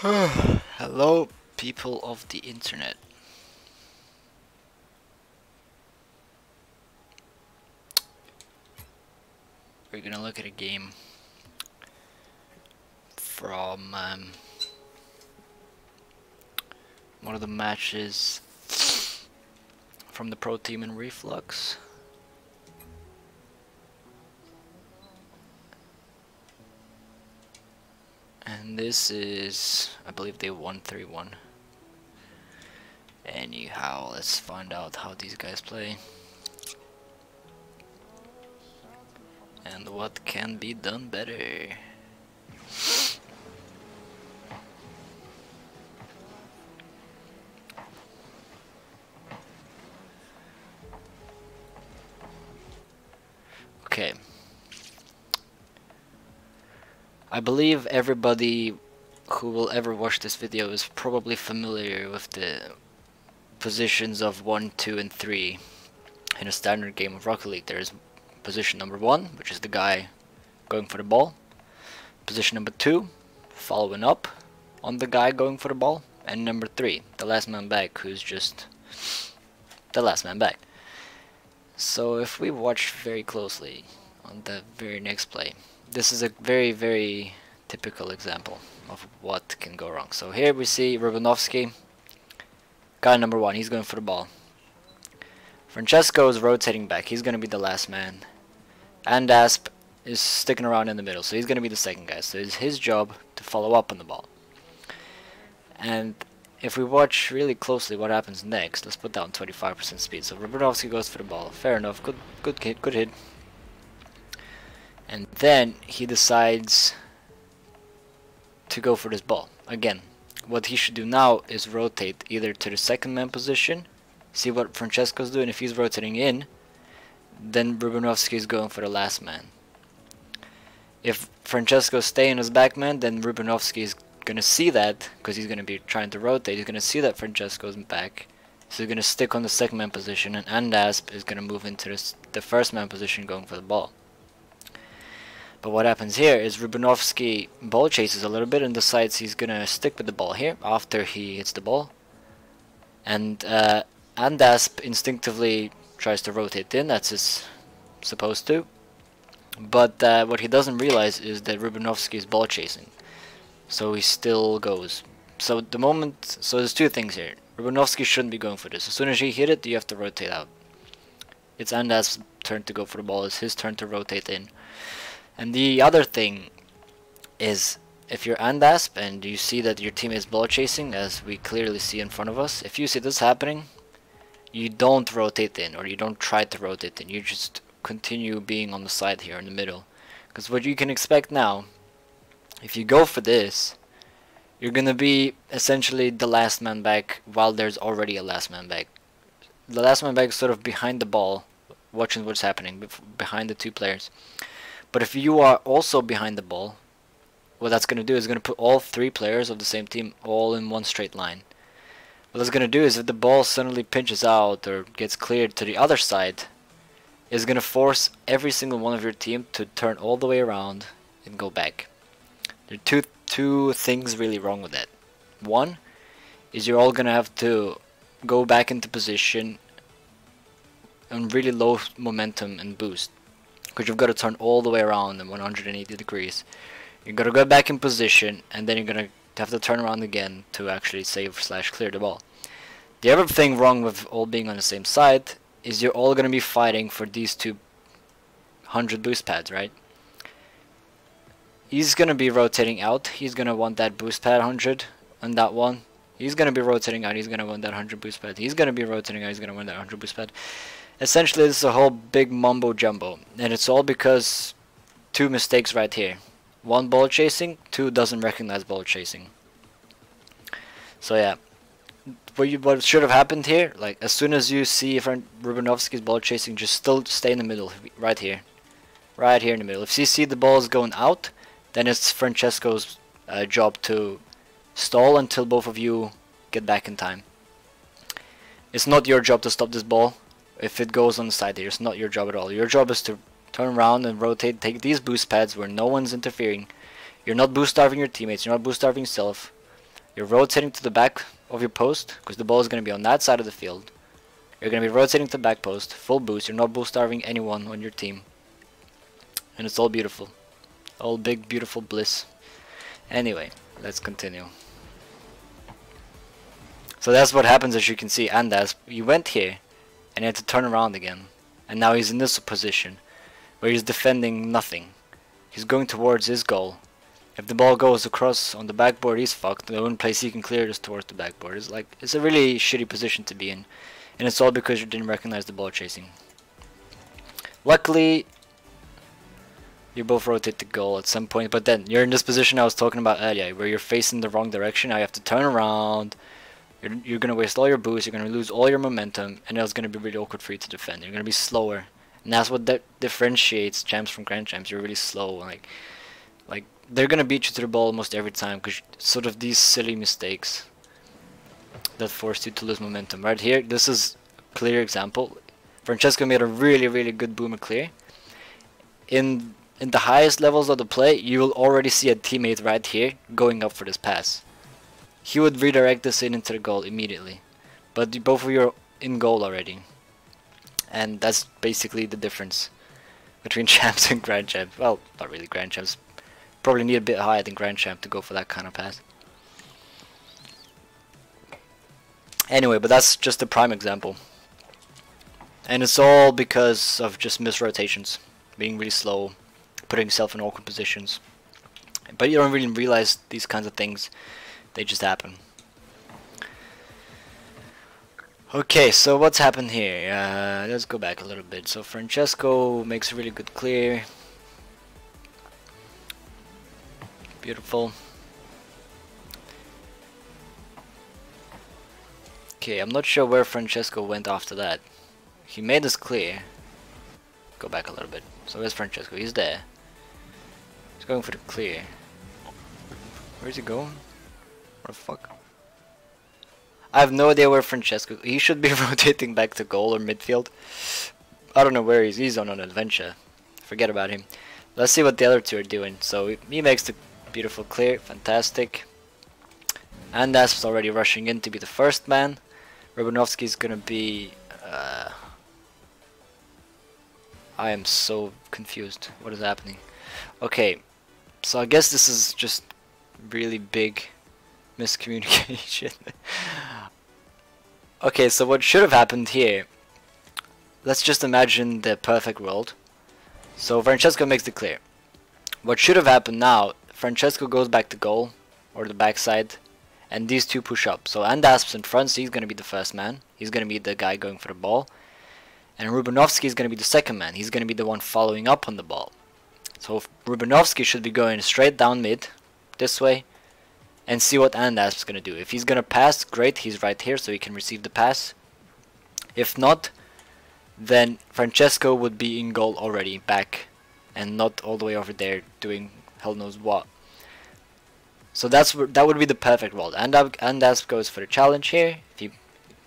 Hello, people of the internet. We're gonna look at a game from one of the matches from the pro team in Reflux. And this is, I believe they won 3-1. Anyhow, let's find out how these guys play. And what can be done better. Okay. I believe everybody who will ever watch this video is probably familiar with the positions of 1, 2, and 3 in a standard game of Rocket League. There's position number 1, which is the guy going for the ball. Position number 2, following up on the guy going for the ball. And number 3, the last man back, who's just the last man back. So if we watch very closely on the very next play, this is a very, very typical example of what can go wrong. So here we see Rubanovsky, guy number 1, he's going for the ball. Francesco is rotating back, he's going to be the last man. And Asp is sticking around in the middle, so he's going to be the second guy. So it's his job to follow up on the ball. And if we watch really closely what happens next, let's put down 25% speed. So Rubanovsky goes for the ball, fair enough, good hit. And then he decides to go for this ball. Again, what he should do now is rotate either to the second man position, see what Francesco's doing. If he's rotating in, then Rubanovsky is going for the last man. If Francesco's staying as back man, then Rubanovsky is going to see that, because he's going to be trying to rotate, he's going to see that Francesco's back, so he's going to stick on the second man position, and Andasp is going to move into the first man position going for the ball. But what happens here is Rubanovsky ball chases a little bit and decides he's going to stick with the ball here after he hits the ball. And Andasp instinctively tries to rotate in, that's his supposed to. But what he doesn't realize is that Rubanovsky is ball chasing. So he still goes. So there's two things here. Rubanovsky shouldn't be going for this. As soon as he hit it, you have to rotate out. It's Andasp's turn to go for the ball, it's his turn to rotate in. And the other thing is, if you're Andasp and you see that your team is ball chasing, as we clearly see in front of us, if you see this happening, you don't rotate in, or you don't try to rotate in, you just continue being on the side here in the middle. Because what you can expect now, if you go for this, you're gonna be essentially the last man back while there's already a last man back. The last man back is sort of behind the ball, watching what's happening behind the two players. But if you are also behind the ball, what that's going to do is going to put all 3 players of the same team all in one straight line. What that's going to do is if the ball suddenly pinches out or gets cleared to the other side, it's going to force every single one of your team to turn all the way around and go back. There are two things really wrong with that. One is you're all going to have to go back into position on really low momentum and boost, because you've got to turn all the way around in 180 degrees. You're going to go back in position, and then you're going to have to turn around again to actually save/clear the ball. The other thing wrong with all being on the same side is you're all going to be fighting for these 200 boost pads, right? He's going to be rotating out. He's going to want that boost pad 100 on that one. He's going to be rotating out. He's going to want that 100 boost pad. He's going to be rotating out. He's going to want that 100 boost pad. Essentially, this is a whole big mumbo jumbo, and it's all because 2 mistakes right here. 1, ball chasing, 2, doesn't recognize ball chasing. So yeah, what should have happened here, like as soon as you see Rubanovsky's ball chasing, just still stay in the middle, right here in the middle. If you see the ball is going out, then it's Francesco's job to stall until both of you get back in time. It's not your job to stop this ball. If it goes on the side here, it's not your job at all. Your job is to turn around and rotate, take these boost pads where no one's interfering. You're not boost starving your teammates, you're not boost starving yourself. You're rotating to the back of your post, because the ball is going to be on that side of the field. You're going to be rotating to the back post, full boost. You're not boost starving anyone on your team. And it's all beautiful. All big, beautiful bliss. Anyway, let's continue. So that's what happens, as you can see. Andas, he went here, and he had to turn around again. And now he's in this position, where he's defending nothing. He's going towards his goal. If the ball goes across on the backboard, he's fucked. The only place he can clear is towards the backboard. It's a really shitty position to be in. And it's all because you didn't recognize the ball chasing. Luckily, you both rotate the goal at some point. But then, you're in this position I was talking about earlier, where you're facing the wrong direction. Now you have to turn around. You're going to waste all your boost. You're going to lose all your momentum. And it's going to be really awkward for you to defend. You're going to be slower. And that's what differentiates champs from grand champs. You're really slow. Like they're gonna beat you to the ball almost every time, because sort of these silly mistakes that forced you to lose momentum. Right here, this is a clear example. Francesco made a really good boomer clear. In the highest levels of the play, you will already see a teammate right here going up for this pass. He would redirect this into the goal immediately, but both of you are in goal already. And that's basically the difference between champs and grand champs. Well, not really grand champs. Probably need a bit higher than grand champ to go for that kind of pass. Anyway, but that's just a prime example. And it's all because of just misrotations. Being really slow, putting yourself in awkward positions. But you don't really realize these kinds of things. They just happen. Okay, so what's happened here? Let's go back a little bit. So Francesco makes a really good clear. Beautiful. Okay, I'm not sure where Francesco went after that. He made this clear. Go back a little bit. So where's Francesco? He's there. He's going for the clear. Where's he going? What the fuck? I have no idea where Francesco... He should be rotating back to goal or midfield. I don't know where he's. He's on an adventure. Forget about him. Let's see what the other two are doing. So he makes the beautiful clear. Fantastic. Andas is already rushing in to be the first man. Rubanovsky's gonna be... I am so confused. What is happening? Okay. So I guess this is just really big miscommunication. Okay, so what should have happened here, let's just imagine the perfect world. So Francesco makes the clear. What should have happened now, Francesco goes back to goal, or the backside, and these two push up. So Andas's in front, so he's going to be the first man. He's going to be the guy going for the ball. And Rubanovsky is going to be the second man. He's going to be the one following up on the ball. So Rubanovsky should be going straight down mid, this way, and see what Andas is going to do. If he's going to pass, great, he's right here so he can receive the pass. If not, then Francesco would be in goal already, back, and not all the way over there doing hell knows what. So that would be the perfect world. Andas goes for the challenge here. If he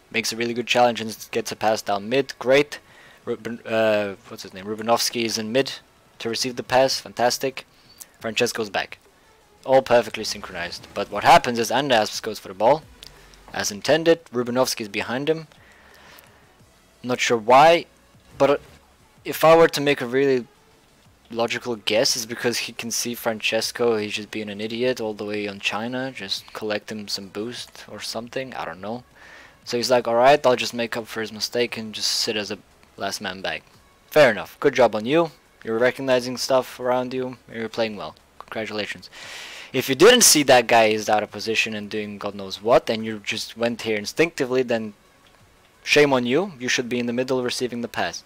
makes a really good challenge and gets a pass down mid, great. What's his name? Rubanovsky is in mid to receive the pass, fantastic. Francesco's back. All perfectly synchronized. But what happens is Andas goes for the ball, as intended. Rubanovsky is behind him. Not sure why, but if I were to make a really logical guess, it's because he can see Francesco. He's just being an idiot all the way on China, just collect him some boost or something. I don't know. So he's like, alright, I'll just make up for his mistake and just sit as a last man back. Fair enough. Good job on you. You're recognizing stuff around you. You're playing well. Congratulations. If you didn't see that guy is out of position and doing God knows what, and you just went here instinctively, then shame on you. You should be in the middle receiving the pass.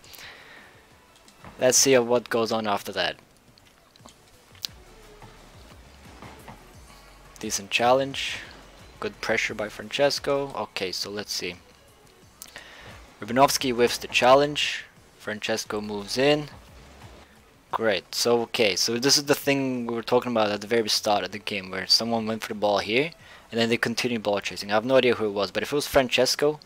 Let's see what goes on after that. Decent challenge. Good pressure by Francesco. Okay, so let's see. Rubanovsky whiffs the challenge. Francesco moves in. Great. So okay, so this is the thing we were talking about at the very start of the game, where someone went for the ball here and then they continued ball chasing. I have no idea who it was, but if it was Francesco,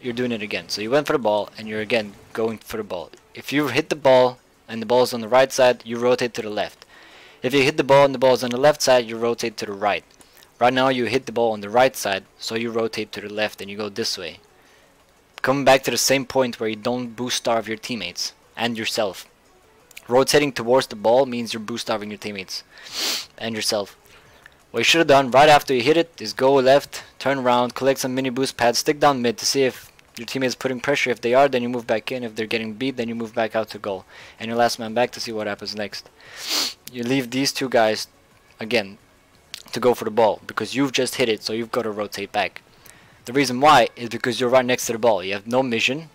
you're doing it again. So you went for the ball and you're again going for the ball. If you hit the ball and the ball is on the right side, you rotate to the left. If you hit the ball and the ball is on the left side, you rotate to the right. Right now you hit the ball on the right side, so you rotate to the left and you go this way. Coming back to the same point where you don't boost starve your teammates and yourself. Rotating towards the ball means you're boost starving your teammates and yourself. What you should have done right after you hit it is go left, turn around, collect some mini boost pads, stick down mid to see if your teammates putting pressure. If they are, then you move back in. If they're getting beat, then you move back out to goal. And your last man back to see what happens next. You leave these two guys, again, to go for the ball because you've just hit it, so you've got to rotate back. The reason why is because you're right next to the ball. You have no mission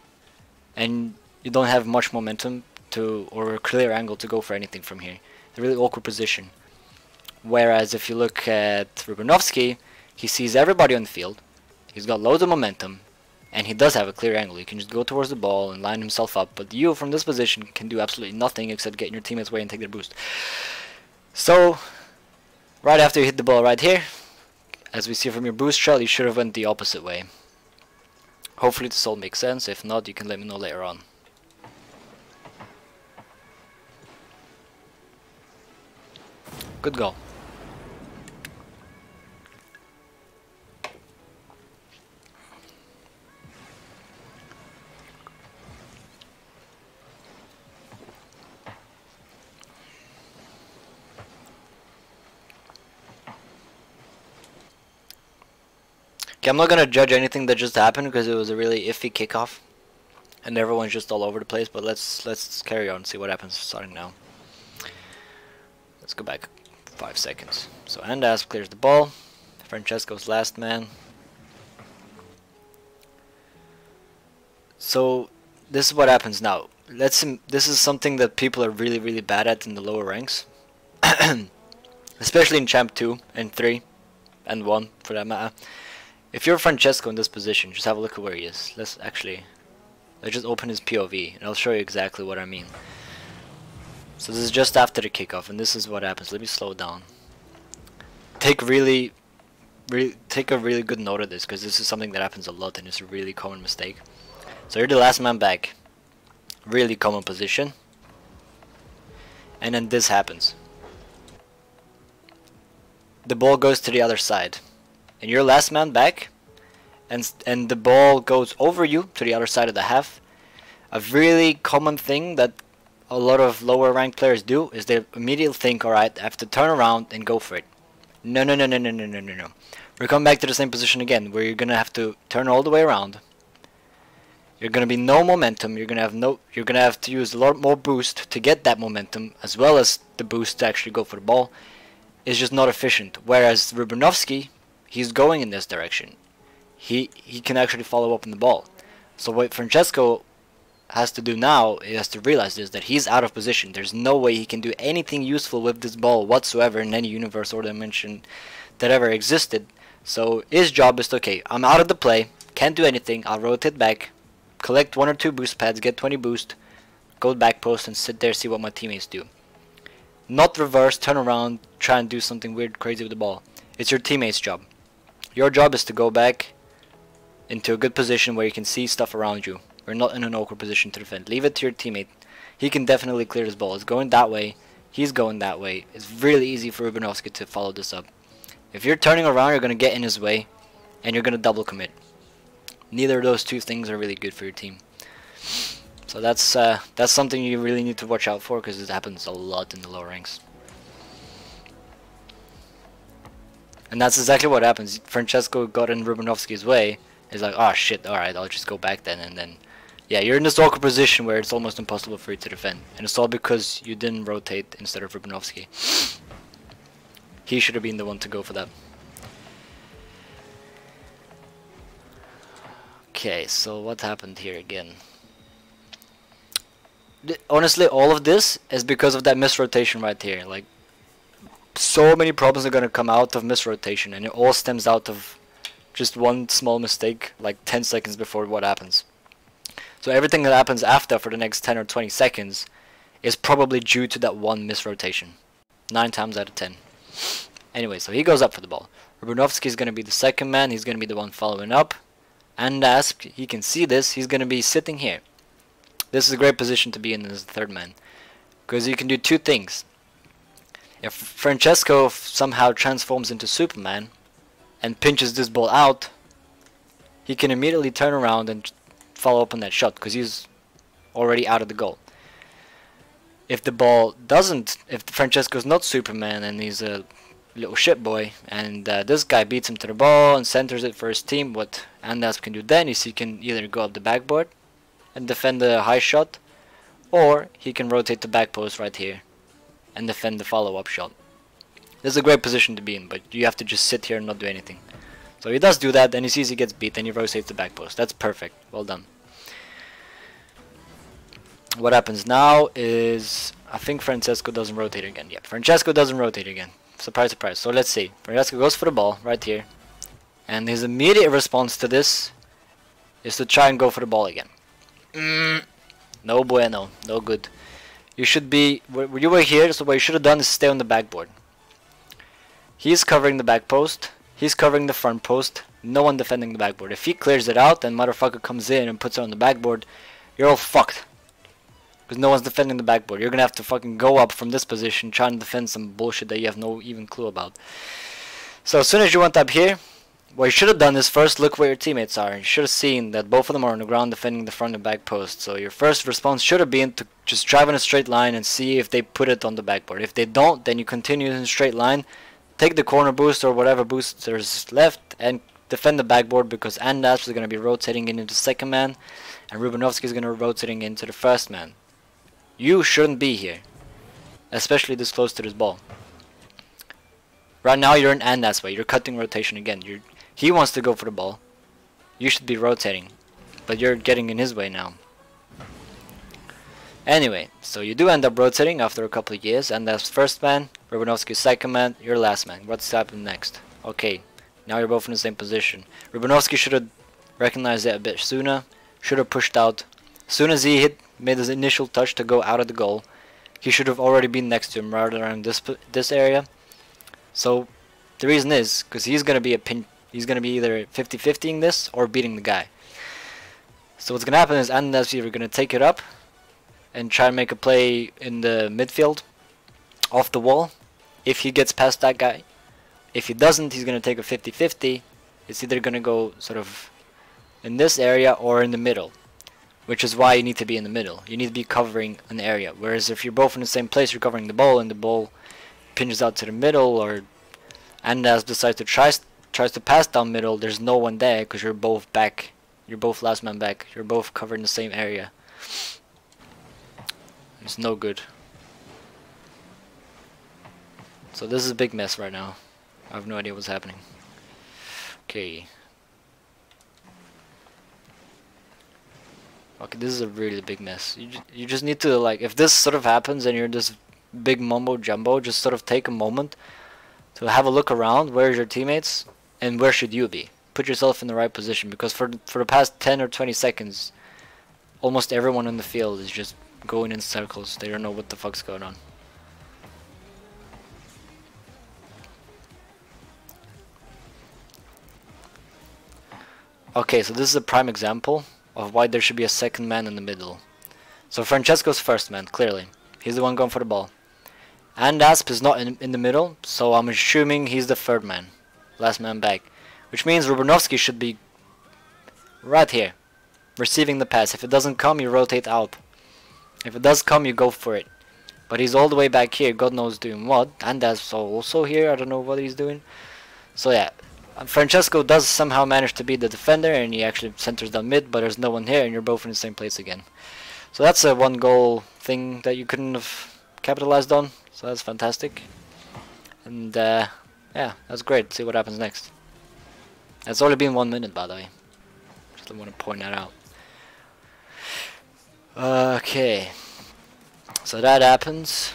and you don't have much momentum to or a clear angle to go for anything from here. It's a really awkward position. Whereas if you look at Rubanovsky, he sees everybody on the field, he's got loads of momentum, and he does have a clear angle. He can just go towards the ball and line himself up, but you from this position can do absolutely nothing except get in your teammates' way and take their boost. So right after you hit the ball right here, as we see from your boost shot, you should have went the opposite way. Hopefully this all makes sense. If not, you can let me know later on. Good goal. Okay, I'm not gonna judge anything that just happened because it was a really iffy kickoff and everyone's just all over the place, but let's carry on and see what happens starting now. Let's go back 5 seconds. So Andas clears the ball. Francesco's last man. So this is what happens now. This is something that people are really bad at in the lower ranks. Especially in Champ 2 and 3 and 1 for that matter. If you're Francesco in this position, just have a look at where he is. Let's just open his POV and I'll show you exactly what I mean. So this is just after the kickoff and this is what happens. Let me slow down. Take a really good note of this because this is something that happens a lot and it's a really common mistake. So you're the last man back. Really common position. And then this happens. The ball goes to the other side. And you're last man back. And the ball goes over you to the other side of the half. A really common thing that a lot of lower ranked players do is they immediately think, alright, I have to turn around and go for it. No. We're coming back to the same position again, where you're gonna have to turn all the way around. You're gonna be no momentum. You're gonna have to use a lot more boost to get that momentum, as well as the boost to actually go for the ball. It's just not efficient. Whereas Rubanovsky, he's going in this direction. He can actually follow up on the ball. So what Francesco has to do now, he has to realize is that he's out of position. There's no way he can do anything useful with this ball whatsoever in any universe or dimension that ever existed. So his job is to, okay, I'm out of the play, can't do anything, I'll rotate back, collect 1 or 2 boost pads, get 20 boost, go back post and sit there, see what my teammates do. Not reverse, turn around, try and do something weird, crazy with the ball. It's your teammate's job. Your job is to go back into a good position where you can see stuff around you. We're not in an awkward position to defend. Leave it to your teammate. He can definitely clear this ball. It's going that way. He's going that way. It's really easy for Rubanovsky to follow this up. If you're turning around, you're going to get in his way, and you're going to double commit. Neither of those two things are really good for your team. So that's something you really need to watch out for, because it happens a lot in the lower ranks. And that's exactly what happens. Francesco got in Rubanovsky's way. He's like, oh shit, alright, I'll just go back then, and then yeah, you're in this awkward position where it's almost impossible for you to defend. And it's all because you didn't rotate instead of Rubanovsky. He should have been the one to go for that. Okay, so what happened here again? Honestly, all of this is because of that misrotation right here. Like, so many problems are gonna come out of misrotation, and it all stems out of just one small mistake, like 10 seconds before what happens. So everything that happens after for the next 10 or 20 seconds is probably due to that one misrotation. 9 times out of 10. Anyway, so he goes up for the ball. Rubanovsky is going to be the second man. He's going to be the one following up. And as he can see this, he's going to be sitting here. This is a great position to be in as the third man, because you can do 2 things. If Francesco somehow transforms into Superman, and pinches this ball out, he can immediately turn around and follow up on that shot because he's already out of the goal. If the ball doesn't, if Francesco's not Superman and he's a little shit boy, and this guy beats him to the ball and centers it for his team, what Andas can do then is he can either go up the backboard and defend the high shot, or he can rotate the back post right here and defend the follow-up shot. This is a great position to be in, but you have to just sit here and not do anything. So he does do that, then he sees he gets beat, then he rotates the back post. That's perfect. Well done. What happens now is, I think Francesco doesn't rotate again. Yeah, Francesco doesn't rotate again. Surprise, surprise. So let's see. Francesco goes for the ball right here. And his immediate response to this is to try and go for the ball again. No bueno. No good. You should be, where you were here, so what you should have done is stay on the backboard. He's covering the back post. He's covering the front post. No one defending the backboard. If he clears it out and motherfucker comes in and puts it on the backboard, you're all fucked. Because no one's defending the backboard. You're gonna have to fucking go up from this position trying to defend some bullshit that you have no even clue about. So as soon as you went up here, what you should have done is first look where your teammates are. You should have seen that both of them are on the ground defending the front and back post. So your first response should have been to just drive in a straight line and see if they put it on the backboard. If they don't, then you continue in a straight line, take the corner boost or whatever boost there's left, and defend the backboard, because Andas is going to be rotating into the second man and Rubanovsky is going to be rotating into the first man. You shouldn't be here, especially this close to this ball. Right now you're in Andas' way. You're cutting rotation again. He wants to go for the ball. You should be rotating, but you're getting in his way now. Anyway, so you do end up rotating after a couple of years. Andas first man, Rubanovsky second man, your last man. What's happened next? Okay, now you're both in the same position. Rubanovsky should have recognized it a bit sooner. Should have pushed out. As soon as he made his initial touch to go out of the goal, he should have already been next to him rather than this area. So the reason is because he's gonna be either 50-50ing this or beating the guy. So what's gonna happen is Andas either gonna take it up and try and make a play in the midfield off the wall if he gets past that guy. If he doesn't, he's gonna take a 50-50. It's either gonna go sort of in this area or in the middle, which is why you need to be in the middle. You need to be covering an area. Whereas if you're both in the same place, you're covering the ball, and the ball pinches out to the middle, or Andas decides to tries to pass down middle, there's no one there because you're both back. You're both last man back. You're both covering the same area. It's no good. So this is a big mess right now. I have no idea what's happening. Okay. Okay, this is a really big mess. You just need to, like, if this sort of happens and you're this big mumbo jumbo, just sort of take a moment to have a look around. Where's your teammates and where should you be? Put yourself in the right position, because for the past 10 or 20 seconds, almost everyone on the field is just going in circles. They don't know what the fuck's going on. Okay, so this is a prime example of why there should be a second man in the middle. So Francesco's first man, clearly. He's the one going for the ball. And Asp is not in the middle, so I'm assuming he's the third man. Last man back. Which means Rubanovsky should be right here, receiving the pass. If it doesn't come, you rotate out. If it does come, you go for it. But he's all the way back here, God knows doing what. And Asp also here, I don't know what he's doing. So yeah. Francesco does somehow manage to beat the defender, and he actually centers down mid, but there's no one here and you're both in the same place again. So that's a one goal thing that you couldn't have capitalized on, so that's fantastic. And yeah, that's great. See what happens next. It's only been 1 minute, by the way. Just want to point that out. Okay, so that happens.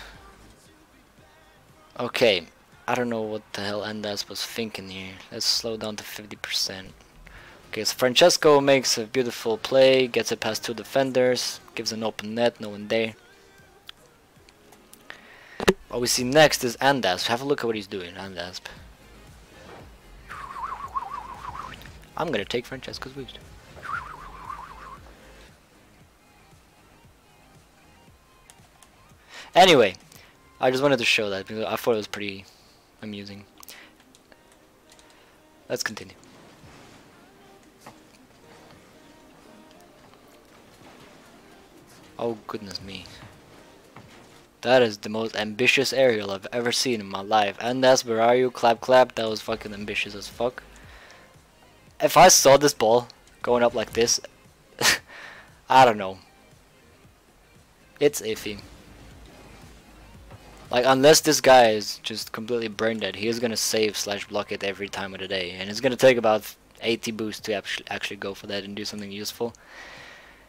Okay, I don't know what the hell Andas was thinking here. Let's slow down to 50%. Okay, so Francesco makes a beautiful play, gets it past two defenders, gives an open net, no one there. What we see next is Andas. Have a look at what he's doing, Andas. I'm gonna take Francesco's boost. Anyway, I just wanted to show that because I thought it was pretty amusing. let's continue. Oh goodness me. That is the most ambitious aerial I've ever seen in my life. And that's where are you? Clap clap. That was fucking ambitious as fuck. If I saw this ball going up like this, I don't know. It's iffy. Like, unless this guy is just completely brain dead, he is gonna save / block it every time of the day. And it's gonna take about 80 boosts to actually go for that and do something useful.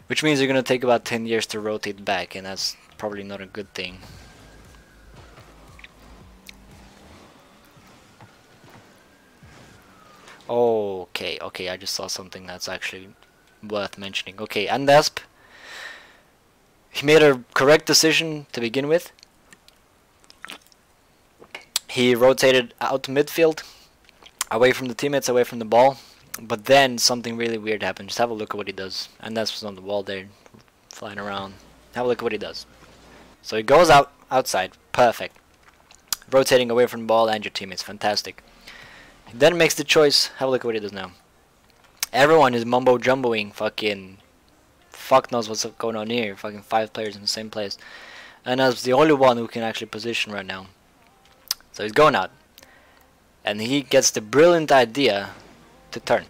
Which means you're gonna take about 10 years to rotate back, and that's probably not a good thing. Okay, I just saw something that's actually worth mentioning. Okay, Andasp, he made a correct decision to begin with. He rotated out to midfield, away from the teammates, away from the ball. But then something really weird happened. Just have a look at what he does. And that's on the wall there, flying around. Have a look at what he does. So he goes outside, perfect. Rotating away from the ball and your teammates, fantastic. He then makes the choice. Have a look at what he does now. Everyone is mumbo jumboing, fucking fuck knows what's going on here. Fucking 5 players in the same place. And that's the only one who can actually position right now. So he's going out. And he gets the brilliant idea to turn.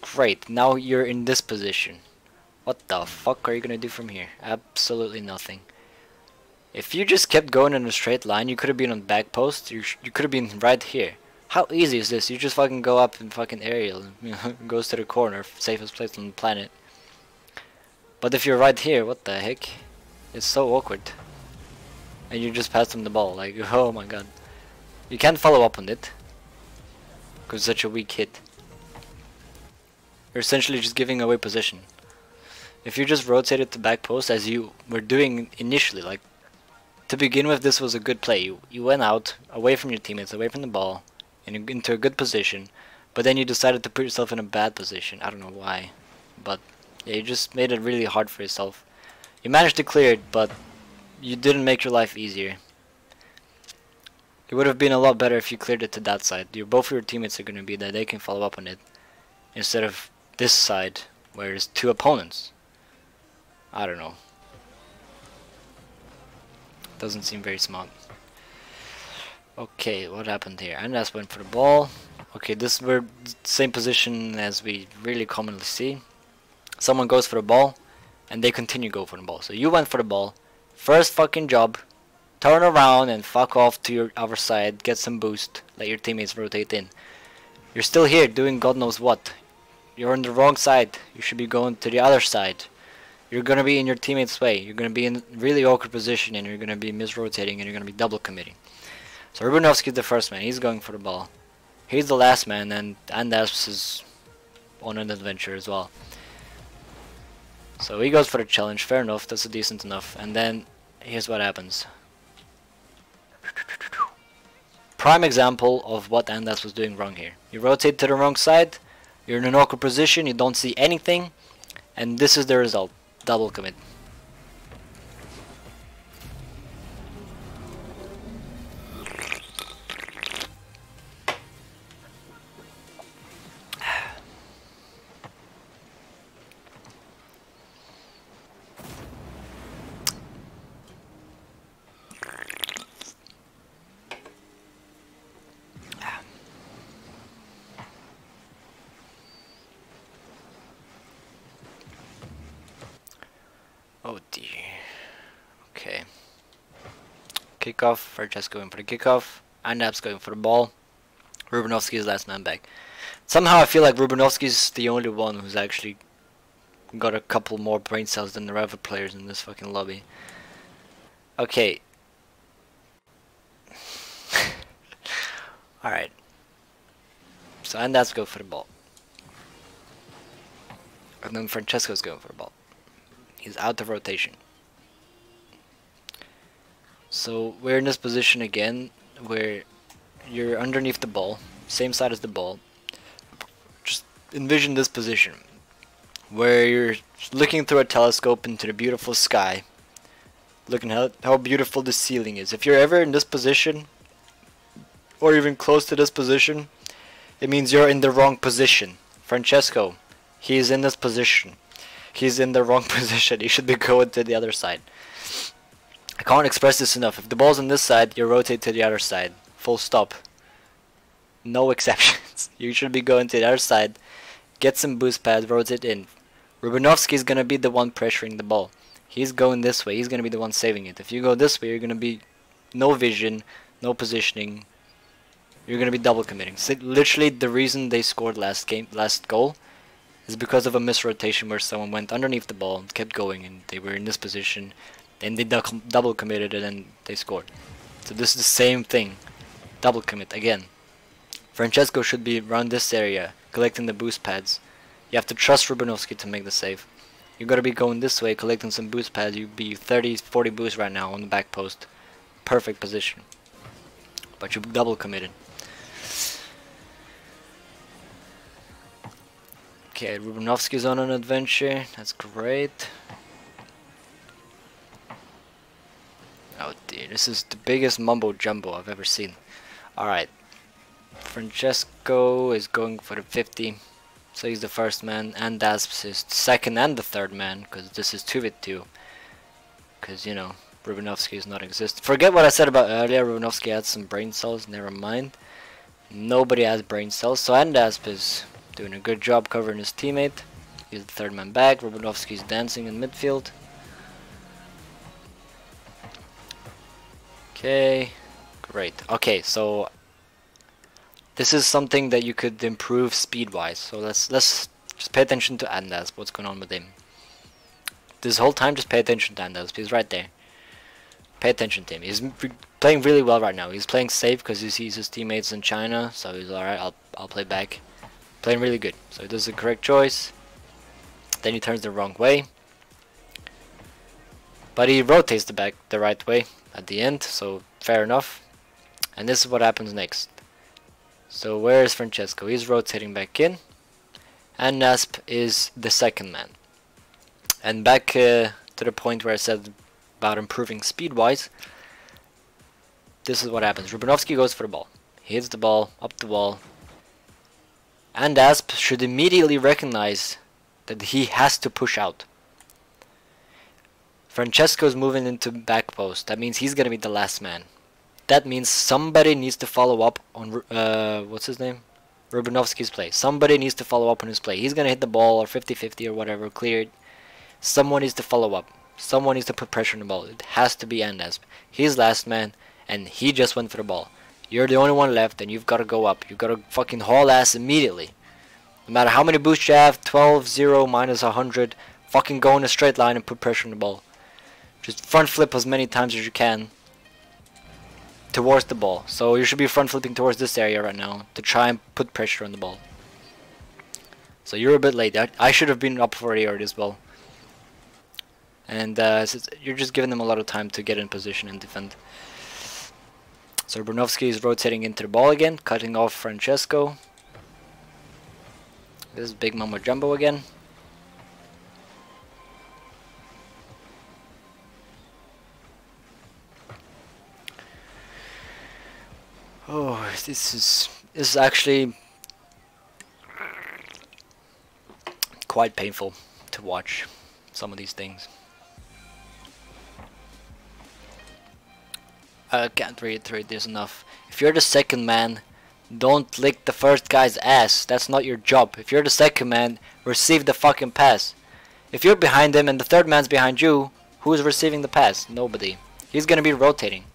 Great, now you're in this position. What the fuck are you gonna do from here? Absolutely nothing. If you just kept going in a straight line, you could have been on back post. You could have been right here. How easy is this? You just fucking go up and fucking aerial. You know, goes to the corner, safest place on the planet. But if you're right here, what the heck? It's so awkward. And you just pass him the ball. Like, oh my god. You can't follow up on it. Because such a weak hit. You're essentially just giving away position. If you just rotated to back post as you were doing initially, like to begin with, this was a good play. You went out away from your teammates, away from the ball, and into a good position, but then you decided to put yourself in a bad position. I don't know why, but yeah, you just made it really hard for yourself. You managed to clear it, but you didn't make your life easier. It would have been a lot better if you cleared it to that side. Both of your teammates are going to be there, they can follow up on it. Instead of this side, where there's 2 opponents. I don't know. Doesn't seem very smart. Okay, what happened here? Andas went for the ball. Okay, this were the same position as we really commonly see. Someone goes for the ball, and they continue to go for the ball. So you went for the ball. First fucking job. Turn around and fuck off to your other side, get some boost, let your teammates rotate in. You're still here doing God knows what. You're on the wrong side. You should be going to the other side. You're gonna be in your teammates' way. You're gonna be in a really awkward position, and you're gonna be misrotating, and you're gonna be double committing. So Rubanovsky's the first man. He's going for the ball. He's the last man, and Andas is on an adventure as well. So he goes for the challenge. Fair enough. That's a decent enough. And then here's what happens. Prime example of what Andas was doing wrong here. You rotate to the wrong side, you're in an awkward position, you don't see anything, and this is the result. Double commit. Oh dear. Okay. Kickoff. Francesco going for the kickoff. Andap's going for the ball. Rubanovsky is last man back. Somehow I feel like Rubanovsky's the only one who's actually got a couple more brain cells than the other players in this fucking lobby. Okay. Alright. So Andap's going for the ball. And then Francesco's going for the ball. He's out of rotation. So we're in this position again where you're underneath the ball, same side as the ball. Just envision this position where you're looking through a telescope into the beautiful sky, looking how beautiful the ceiling is. If you're ever in this position or even close to this position, It means you're in the wrong position. Francesco, he is in this position. He's in the wrong position. He should be going to the other side. I can't express this enough. If the ball's on this side, you rotate to the other side. Full stop. No exceptions. You should be going to the other side. Get some boost pads, rotate in. Rubanovsky is going to be the one pressuring the ball. He's going this way. He's going to be the one saving it. If you go this way, you're going to be no vision, no positioning. You're going to be double committing. So literally, the reason they scored last goal is because of a misrotation where someone went underneath the ball and kept going, and they were in this position, and they double committed, and then they scored. So this is the same thing. Double commit again. Francesco should be around this area, collecting the boost pads. You have to trust Rubanovsky to make the save. You gotta be going this way, collecting some boost pads. You'd be 30, 40 boosts right now on the back post. Perfect position. But you double committed. Okay, Rubanovsky's on an adventure. That's great. Oh dear, this is the biggest mumbo jumbo I've ever seen. Alright. Francesco is going for the 50. So he's the first man, and Dasps is the second and the third man, because this is 2v2. Because, you know, Rubanovsky is not existent. Forget what I said about earlier. Rubanovsky had some brain cells, never mind. Nobody has brain cells, so Andasp is doing a good job covering his teammate. He's the third man back. Rubanovsky's dancing in midfield. Okay, great. Okay, so this is something that you could improve speed-wise. So let's just pay attention to Andasp. What's going on with him? This whole time, just pay attention to Andasp. He's right there. Pay attention to him. He's playing really well right now. He's playing safe because he sees his teammates in China. So he's alright. I'll play back. Playing really good. So he does the correct choice. Then he turns the wrong way. But he rotates the right way at the end. So fair enough. And this is what happens next. So where is Francesco? He's rotating back in. And Nasp is the second man. And back to the point where I said about improving speed-wise. This is what happens. Rubanovsky goes for the ball. He hits the ball, up the wall. And Asp should immediately recognize that he has to push out. Francesco's moving into back post. That means he's going to be the last man. That means somebody needs to follow up on, what's his name? Rubanovsky's play. Somebody needs to follow up on his play. He's going to hit the ball or 50-50 or whatever, cleared. Someone needs to follow up. Someone needs to put pressure on the ball. It has to be Andasp. He's last man, and he just went for the ball. You're the only one left, and you've got to go up. You've got to fucking haul ass immediately. No matter how many boosts you have, 12, 0, minus 100, fucking go in a straight line and put pressure on the ball. Just front flip as many times as you can towards the ball. So you should be front flipping towards this area right now to try and put pressure on the ball. So you're a bit late. I should have been up for already as well. And you're just giving them a lot of time to get in position and defend. So Brunovsky is rotating into the ball again, cutting off Francesco. This is Big Mama Jumbo again. Oh, this is actually quite painful to watch some of these things. I can't reiterate this enough. If you're the second man, don't lick the first guy's ass. That's not your job. If you're the second man, receive the fucking pass. If you're behind him and the third man's behind you, who's receiving the pass? Nobody. He's gonna be rotating.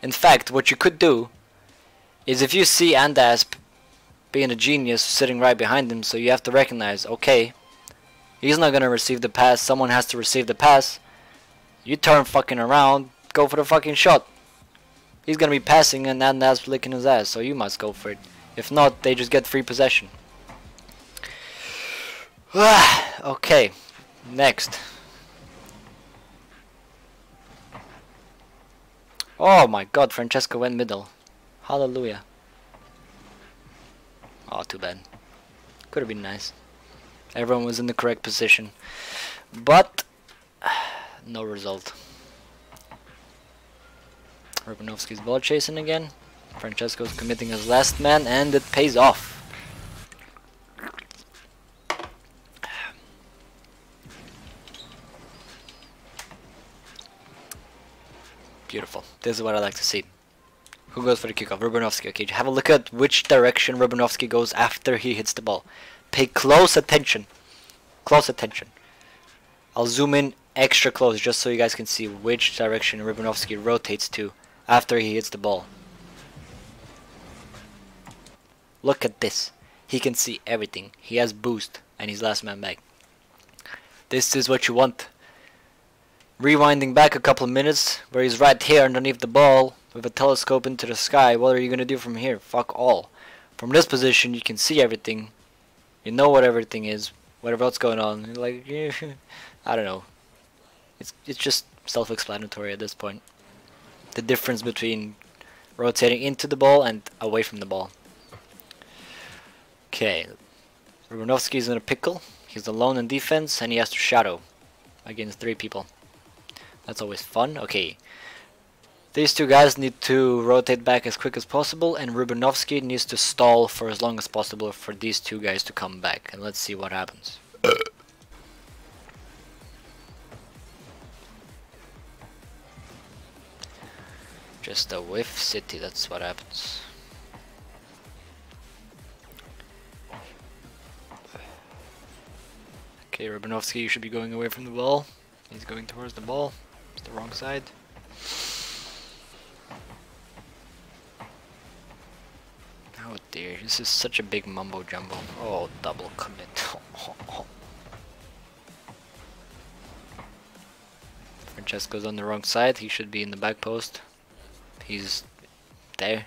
In fact, what you could do is if you see Andasp being a genius sitting right behind him, so you have to recognize, okay, he's not gonna receive the pass, someone has to receive the pass. You turn fucking around, go for the fucking shot. He's gonna be passing and Andasp licking his ass, so you must go for it. If not, they just get free possession. Okay, next. Oh my god, Francesco went middle. Hallelujah. Oh, too bad. Could have been nice. Everyone was in the correct position. But, no result. Rubanovsky's ball chasing again. Francesco's committing his last man, and it pays off. Beautiful. This is what I like to see. Who goes for the kickoff? Rubanovsky. Okay, have a look at which direction Rubanovsky goes after he hits the ball. Pay close attention. Close attention. I'll zoom in extra close just so you guys can see which direction Rubanovsky rotates to after he hits the ball. Look at this. He can see everything. He has boost and he's last man back. This is what you want. Rewinding back a couple of minutes where he's right here underneath the ball with a telescope into the sky. What are you gonna do from here? Fuck all. From this position you can see everything. You know what everything is. Whatever else going on. Like, I don't know. It's just self-explanatory at this point. The difference between rotating into the ball and away from the ball. Okay. Rubanovsky's in a pickle. He's alone in defense and he has to shadow against 3 people. That's always fun. Okay. These 2 guys need to rotate back as quick as possible, and Rubanovsky needs to stall for as long as possible for these 2 guys to come back. And let's see what happens. Just a whiff city, that's what happens. Okay, Rubanovsky, you should be going away from the ball. He's going towards the ball. It's the wrong side. Oh dear, this is such a big mumbo jumbo. Oh, double commit. Francesco's on the wrong side. He should be in the back post. He's there.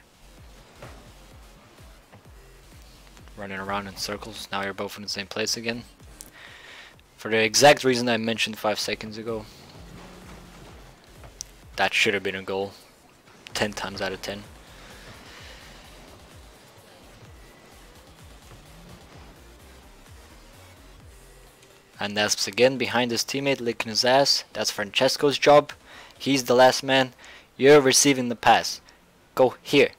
Running around in circles. Now you're both in the same place again. For the exact reason I mentioned 5 seconds ago. That should have been a goal. 10 times out of 10. And Asps again behind his teammate, licking his ass. That's Francesco's job. He's the last man. You're receiving the pass. Go here.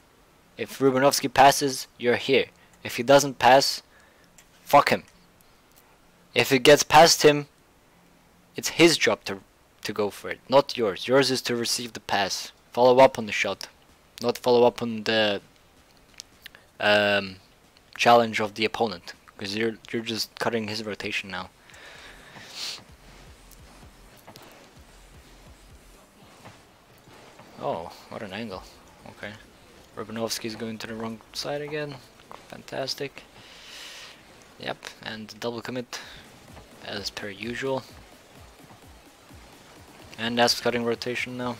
If Rubanovsky passes, you're here. If he doesn't pass, fuck him. If it gets past him, it's his job to go for it, not yours. Yours is to receive the pass. Follow up on the shot. Not follow up on the challenge of the opponent. Because you're just cutting his rotation now. Oh, what an angle. Okay. Rubanovsky's going to the wrong side again. Fantastic. Yep, and double commit as per usual. And that's cutting rotation now.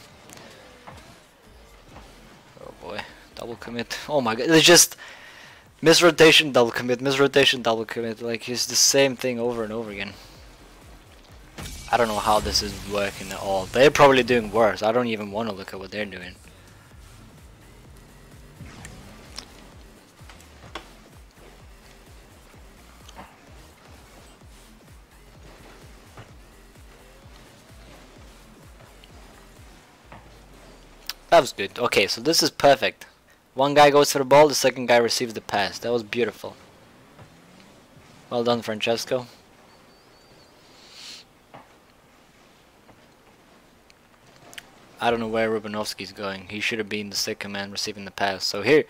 Oh boy, double commit. Oh my god, it's just misrotation, double commit, misrotation, double commit. Like, it's the same thing over and over again. I don't know how this is working at all. They're probably doing worse. I don't even want to look at what they're doing. That was good. Okay, so this is perfect. One guy goes for the ball, the second guy receives the pass. That was beautiful. Well done, Francesco. I don't know where Rubanovsky's going. He should have been the second man receiving the pass. So here,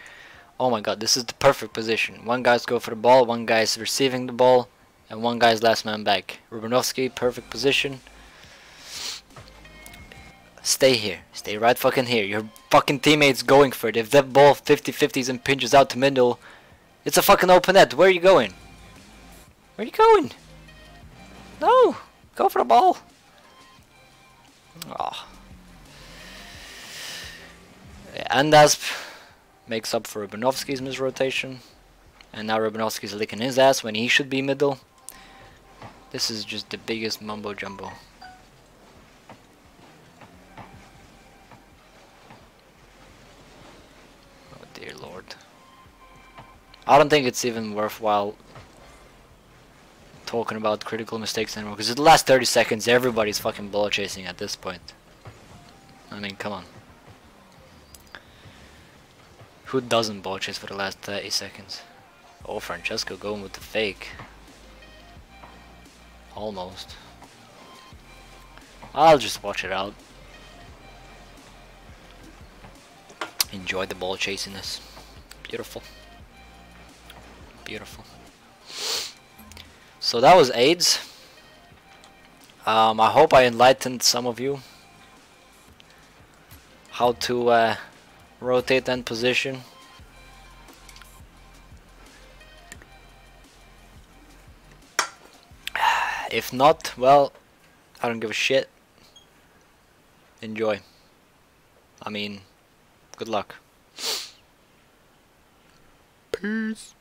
oh my god, this is the perfect position. One guy's go for the ball, one guy's receiving the ball, and one guy's last man back. Rubanovsky, perfect position. Stay here. Stay right fucking here. Your fucking teammate's going for it. If that ball 50-50s and pinches out to middle, it's a fucking open net. Where are you going? Where are you going? No! Go for the ball. Oh. And Asp makes up for Rubanovsky's misrotation. And now Rubanovsky's licking his ass when he should be middle. This is just the biggest mumbo jumbo. Oh dear lord. I don't think it's even worthwhile talking about critical mistakes anymore, because in the last 30 seconds everybody's fucking ball chasing at this point. I mean, come on. Who doesn't ball chase for the last 30 seconds? Oh, Francesco going with the fake. Almost. I'll just watch it out. Enjoy the ball chasiness. Beautiful. Beautiful. So that was AIDS. I hope I enlightened some of you how to rotate and position. If not, well, I don't give a shit. Enjoy. I mean, good luck. Peace.